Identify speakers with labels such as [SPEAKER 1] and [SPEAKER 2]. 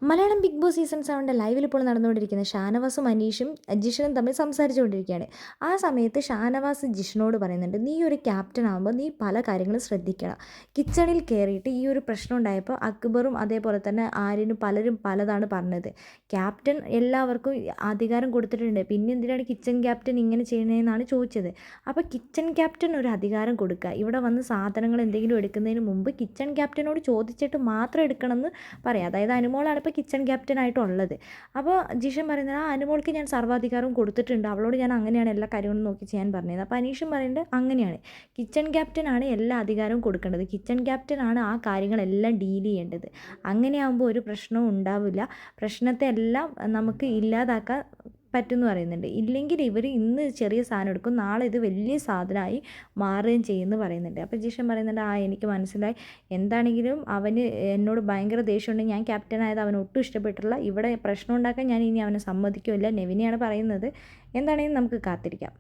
[SPEAKER 1] Malayalam big boss season 7 ലൈവിൽ ഇപ്പോൾ നടന്നുകൊണ്ടിരിക്കുന്നത് ഷാനവാസും അനീഷും ജിഷനും തമ്മിൽ സംസാരിച്ചുകൊണ്ടിരിക്കുകയാണ്. ആ സമയത്ത് ഷാനവാസ് ജിഷനോട് പറയുന്നുണ്ട്, നീ ഒരു ക്യാപ്റ്റൻ ആകുമ്പോൾ നീ പല കാര്യങ്ങളും ശ്രദ്ധിക്കണം. കിച്ചണിൽ കയറിയിട്ട് ഈ ഒരു പ്രശ്നം ഉണ്ടായപ്പോൾ അക്ബറും അതേപോലെ തന്നെ ആര്യനും പലരും പലതാണ് പറഞ്ഞത്. ക്യാപ്റ്റൻ എല്ലാവർക്കും അധികാരം കൊടുത്തിട്ടുണ്ട്, പിന്നെ എന്തിനാണ് കിച്ചൺ ക്യാപ്റ്റൻ ഇങ്ങനെ ചെയ്യണതെന്നാണ് ചോദിച്ചത്. അപ്പോൾ കിച്ചൺ ക്യാപ്റ്റൻ ഒരു അധികാരം കൊടുക്കുക, ഇവിടെ വന്ന് സാധനങ്ങൾ എന്തെങ്കിലും എടുക്കുന്നതിന് മുമ്പ് കിച്ചൺ ക്യാപ്റ്റനോട് ചോദിച്ചിട്ട് മാത്രം എടുക്കണമെന്ന് പറയാം. അതായത് അനുമോളാണ് ഇപ്പോൾ കിച്ചൺ ക്യാപ്റ്റനായിട്ടുള്ളത്. അപ്പോൾ ജിഷൻ പറയുന്നത്, അനുമോൾക്ക് ഞാൻ സർവ്വാധികാരവും കൊടുത്തിട്ടുണ്ട്, അവളോട് ഞാൻ അങ്ങനെയാണ് എല്ലാ കാര്യങ്ങളും നോക്കി ചെയ്യാൻ പറഞ്ഞത്. അപ്പോൾ അനീഷും പറയുന്നത് അങ്ങനെയാണ്, കിച്ചൺ ക്യാപ്റ്റനാണ് എല്ലാ അധികാരവും കൊടുക്കേണ്ടത്, കിച്ചൺ ക്യാപ്റ്റനാണ് ആ കാര്യങ്ങളെല്ലാം ഡീൽ ചെയ്യേണ്ടത്. അങ്ങനെയാകുമ്പോൾ ഒരു പ്രശ്നവും ഉണ്ടാവില്ല, പ്രശ്നത്തെ എല്ലാം നമുക്ക് ഇല്ലാതാക്കാൻ പറ്റുമെന്ന് പറയുന്നുണ്ട്. ഇല്ലെങ്കിൽ ഇവർ ഇന്ന് ചെറിയ സാധനം എടുക്കും, നാളെ ഇത് വലിയ സാധനമായി മാറുകയും ചെയ്യുമെന്ന് പറയുന്നുണ്ട്. അപ്പോൾ ജിഷൻ പറയുന്നുണ്ട്, എനിക്ക് മനസ്സിലായി, എന്താണെങ്കിലും അവന് എന്നോട് ഭയങ്കര ദേഷ്യമുണ്ട്, ഞാൻ ക്യാപ്റ്റനായത് അവന് ഒട്ടും ഇഷ്ടപ്പെട്ടില്ല, ഇവിടെ പ്രശ്നം ഉണ്ടാക്കാൻ ഞാൻ ഇനി അവനെ സമ്മതിക്കില്ല. നെവിനെയാണ് പറയുന്നത്. എന്താണെങ്കിലും നമുക്ക് കാത്തിരിക്കാം.